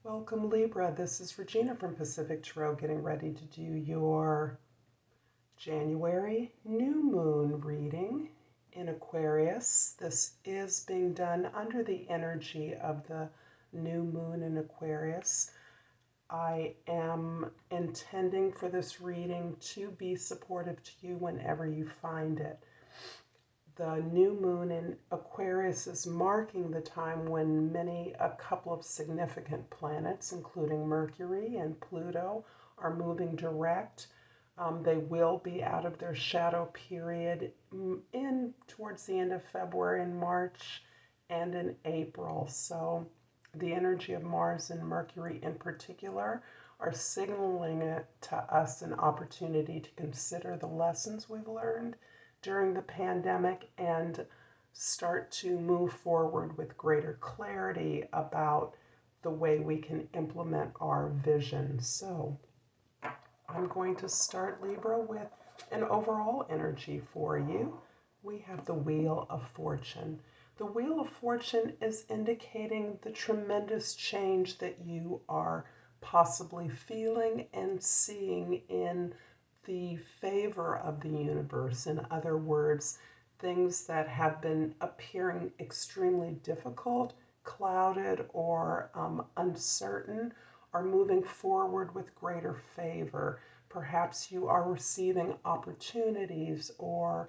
Welcome Libra, this is Regina from Pacific Tarot getting ready to do your January new moon reading in Aquarius. This is being done under the energy of the new moon in Aquarius. I am intending for this reading to be supportive to you whenever you find it. The new moon in Aquarius is marking the time when a couple of significant planets, including Mercury and Pluto, are moving direct. They will be out of their shadow period towards the end of February and March and in April. So the energy of Mars and Mercury in particular are signaling it to us an opportunity to consider the lessons we've learned during the pandemic and start to move forward with greater clarity about the way we can implement our vision. So I'm going to start, Libra, with an overall energy for you. We have the Wheel of Fortune. The Wheel of Fortune is indicating the tremendous change that you are possibly feeling and seeing in the favor of the universe. In other words, things that have been appearing extremely difficult, clouded, or uncertain are moving forward with greater favor. Perhaps you are receiving opportunities or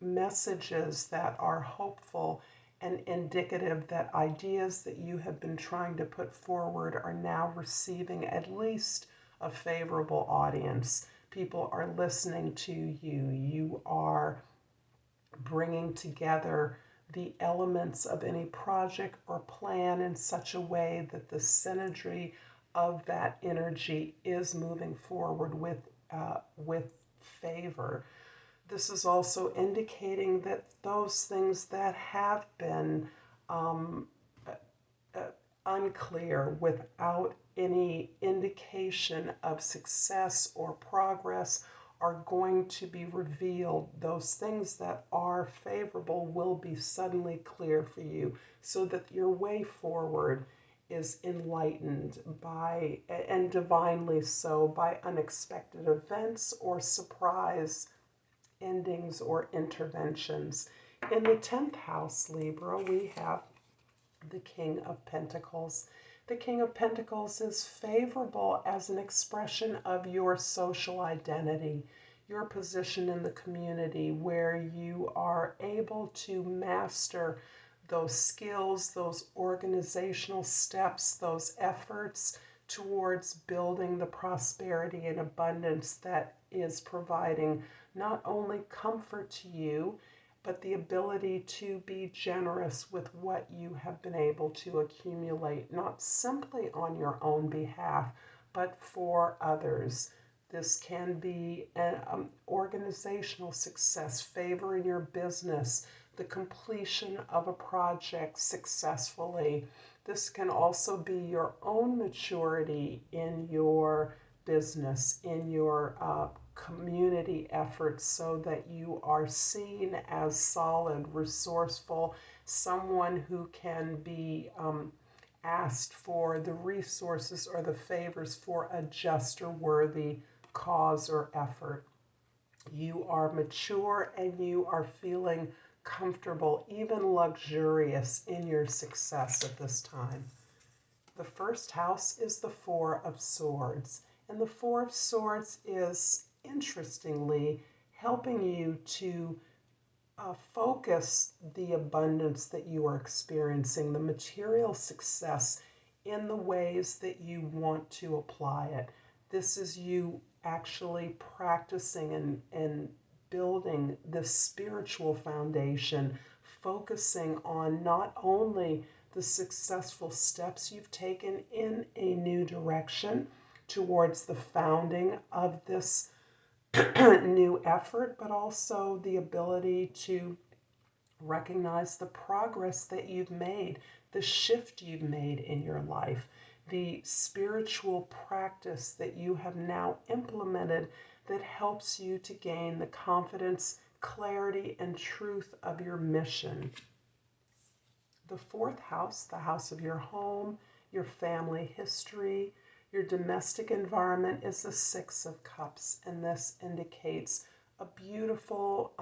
messages that are hopeful and indicative that ideas that you have been trying to put forward are now receiving at least a favorable audience. People are listening to you. You are bringing together the elements of any project or plan in such a way that the synergy of that energy is moving forward with favor. This is also indicating that those things that have been unclear, without any indication of success or progress, are going to be revealed. Those things that are favorable will be suddenly clear for you, so that your way forward is enlightened by, and divinely so, by unexpected events or surprise endings or interventions. In the 10th house, Libra, we have the King of Pentacles. The King of Pentacles is favorable as an expression of your social identity, your position in the community, where you are able to master those skills, those organizational steps, those efforts towards building the prosperity and abundance that is providing not only comfort to you, but the ability to be generous with what you have been able to accumulate, not simply on your own behalf, but for others. This can be an organizational success, favor in your business, the completion of a project successfully. This can also be your own maturity in your business, in your community efforts, so that you are seen as solid, resourceful, someone who can be asked for the resources or the favors for a just or worthy cause or effort. You are mature and you are feeling comfortable, even luxurious in your success at this time. The first house is the Four of Swords, and the Four of Swords is, interestingly, helping you to focus the abundance that you are experiencing, the material success, in the ways that you want to apply it. This is you actually practicing and building this spiritual foundation, focusing on not only the successful steps you've taken in a new direction towards the founding of this new effort, but also the ability to recognize the progress that you've made, the shift you've made in your life, the spiritual practice that you have now implemented that helps you to gain the confidence, clarity, and truth of your mission. The fourth house, the house of your home, your family history. Your domestic environment is the Six of Cups, and this indicates a beautiful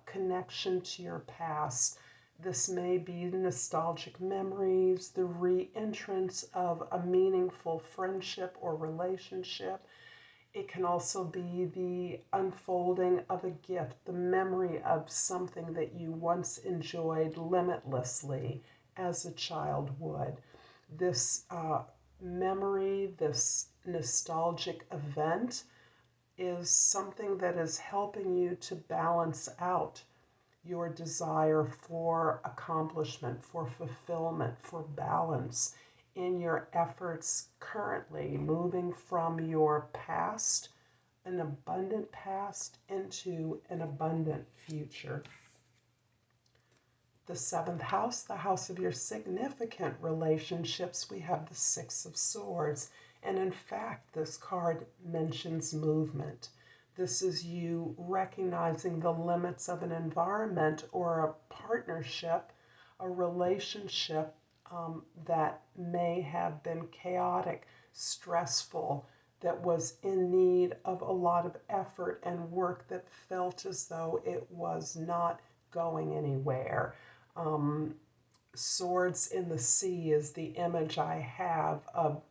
connection to your past. This may be nostalgic memories, the re-entrance of a meaningful friendship or relationship. It can also be the unfolding of a gift, the memory of something that you once enjoyed limitlessly as a child would. This memory, this nostalgic event, is something that is helping you to balance out your desire for accomplishment, for fulfillment, for balance in your efforts currently, moving from your past, an abundant past, into an abundant future. The seventh house, the house of your significant relationships, we have the Six of Swords. And in fact, this card mentions movement. This is you recognizing the limits of an environment or a partnership, a relationship that may have been chaotic, stressful, that was in need of a lot of effort and work that felt as though it was not going anywhere. Swords in the sea is the image I have of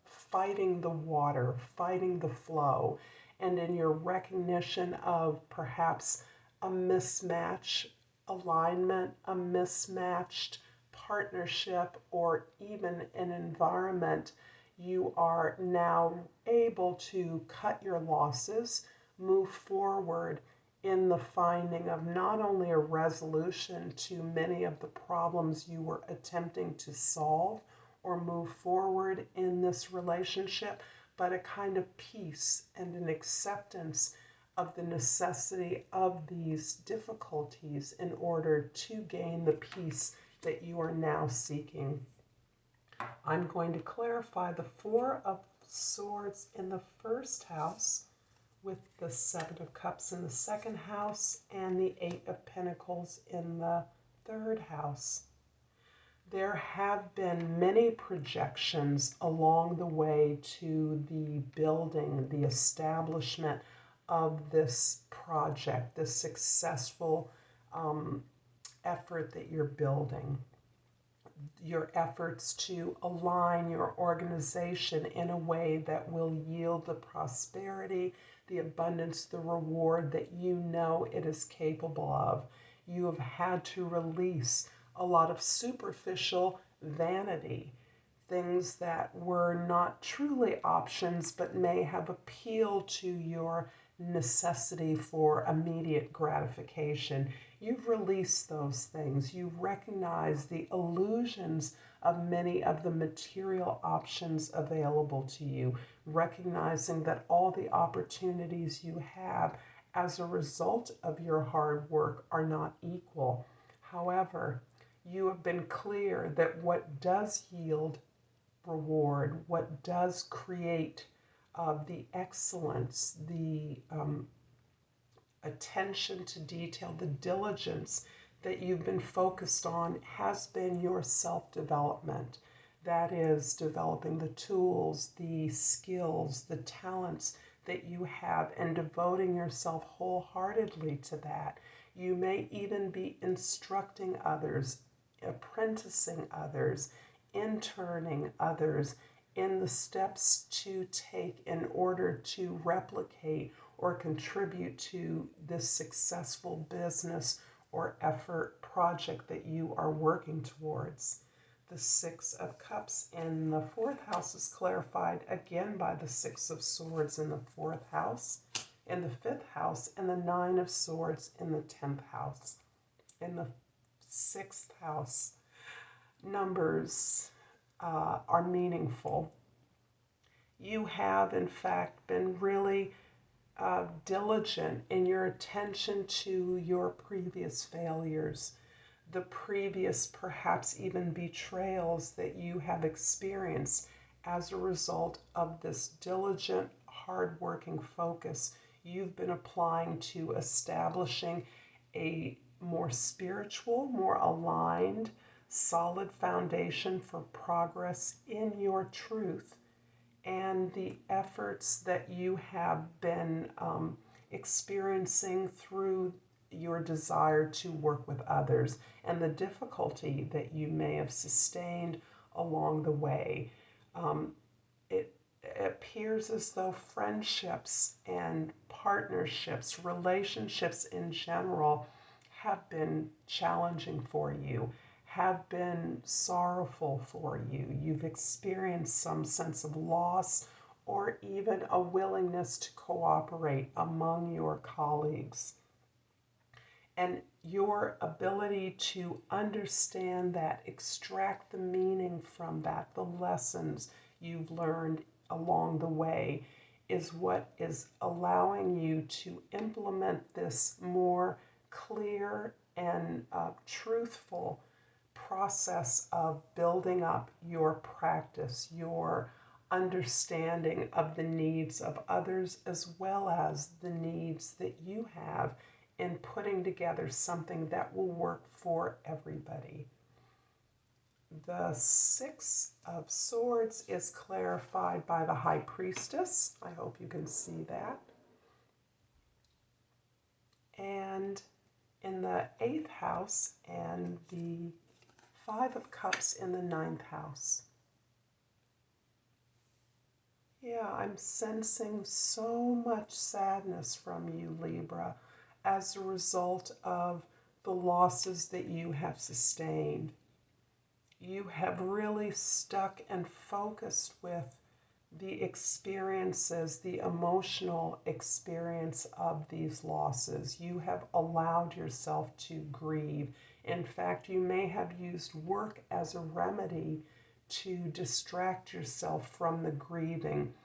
fighting the water, fighting the flow, and in your recognition of perhaps a mismatch alignment, a mismatched partnership, or even an environment, you are now able to cut your losses, move forward in the finding of not only a resolution to many of the problems you were attempting to solve or move forward in this relationship, but a kind of peace and an acceptance of the necessity of these difficulties in order to gain the peace that you are now seeking. I'm going to clarify the Four of Swords in the first house with the Seven of Cups in the second house and the Eight of Pentacles in the third house. There have been many projections along the way to the building, the establishment of this project, this successful effort that you're building. Your efforts to align your organization in a way that will yield the prosperity, the abundance, the reward that you know it is capable of. You have had to release a lot of superficial vanity, things that were not truly options but may have appealed to your necessity for immediate gratification. You've released those things. You've recognized the illusions of many of the material options available to you, recognizing that all the opportunities you have as a result of your hard work are not equal. However, you have been clear that what does yield reward, what does create the excellence, the attention to detail, the diligence that you've been focused on has been your self-development. That is, developing the tools, the skills, the talents that you have and devoting yourself wholeheartedly to that. You may even be instructing others, apprenticing others, interning others in the steps to take in order to replicate or contribute to this successful business or effort project that you are working towards. The Six of Cups in the fourth house is clarified again by the Six of Swords in the fourth house, in the fifth house, and the Nine of Swords in the 10th house. In the sixth house, numbers are meaningful. You have, in fact, been really diligent in your attention to your previous failures, the previous perhaps even betrayals that you have experienced as a result of this diligent, hard-working focus you've been applying to establishing a more spiritual, more aligned, solid foundation for progress in your truth and the efforts that you have been experiencing through your desire to work with others and the difficulty that you may have sustained along the way. It appears as though friendships and partnerships, relationships in general, have been challenging for you, have been sorrowful for you. You've experienced some sense of loss or even a willingness to cooperate among your colleagues. And your ability to understand that, extract the meaning from that, the lessons you've learned along the way, is what is allowing you to implement this more clear and truthful process of building up your practice, your understanding of the needs of others as well as the needs that you have in putting together something that will work for everybody. The Six of Swords is clarified by the High Priestess. I hope you can see that. And in the 8th house and the 5 of Cups in the 9th house. Yeah, I'm sensing so much sadness from you, Libra, as a result of the losses that you have sustained. You have really stuck and focused with the experiences, the emotional experience of these losses. You have allowed yourself to grieve. In fact, you may have used work as a remedy to distract yourself from the grieving.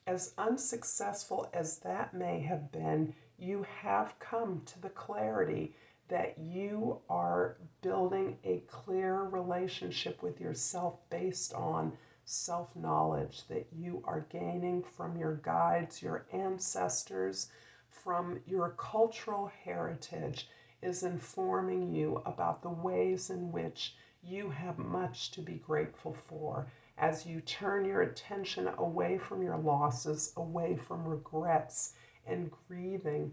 As unsuccessful as that may have been, you have come to the clarity that you are building a clear relationship with yourself based on self-knowledge that you are gaining from your guides, your ancestors, from your cultural heritage, is informing you about the ways in which you have much to be grateful for. As you turn your attention away from your losses, away from regrets and grieving,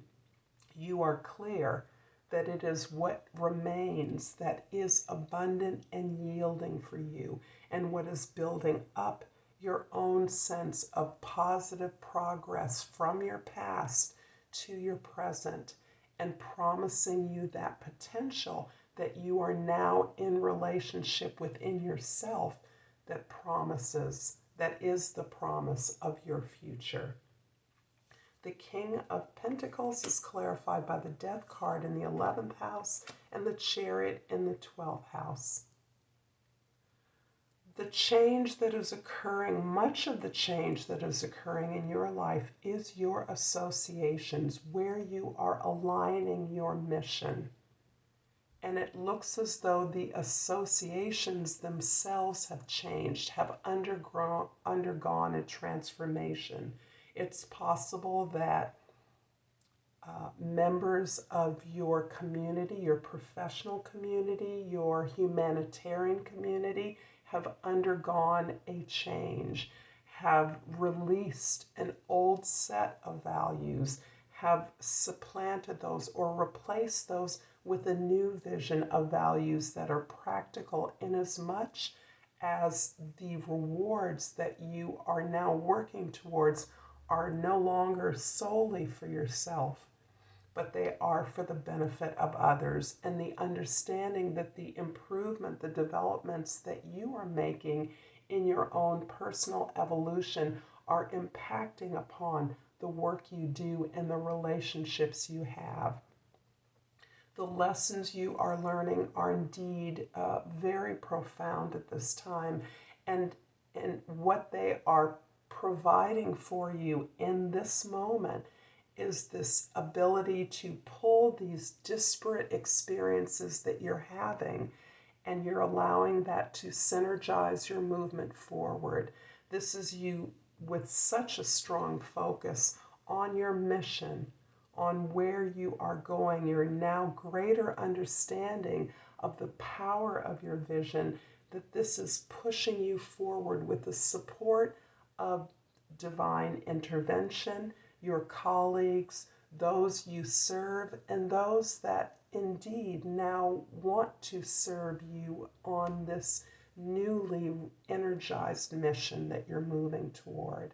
you are clear that it is what remains that is abundant and yielding for you, and what is building up your own sense of positive progress from your past to your present, and promising you that potential that you are now in relationship within yourself that promises, that is the promise of your future. The King of Pentacles is clarified by the Death card in the 11th house and the Chariot in the 12th house. The change that is occurring, much of the change that is occurring in your life is your associations, where you are aligning your mission. And it looks as though the associations themselves have changed, have undergone a transformation. It's possible that members of your community, your professional community, your humanitarian community have undergone a change, have released an old set of values, have supplanted those or replaced those with a new vision of values that are practical inasmuch as the rewards that you are now working towards are no longer solely for yourself, but they are for the benefit of others, and the understanding that the improvement, the developments that you are making in your own personal evolution are impacting upon the work you do and the relationships you have. The lessons you are learning are indeed very profound at this time, and what they are providing for you in this moment is this ability to pull these disparate experiences that you're having, and you're allowing that to synergize your movement forward. This is you with such a strong focus on your mission, on where you are going, your now greater understanding of the power of your vision, that this is pushing you forward with the support of divine intervention, your colleagues, those you serve, and those that indeed now want to serve you on this newly energized mission that you're moving toward.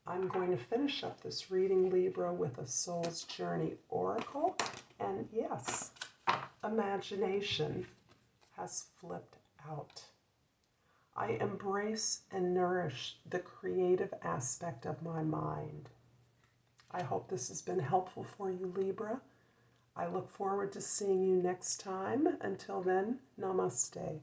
I'm going to finish up this reading, Libra, with a Soul's Journey Oracle. And yes, imagination has flipped out. I embrace and nourish the creative aspect of my mind. I hope this has been helpful for you, Libra. I look forward to seeing you next time. Until then, namaste.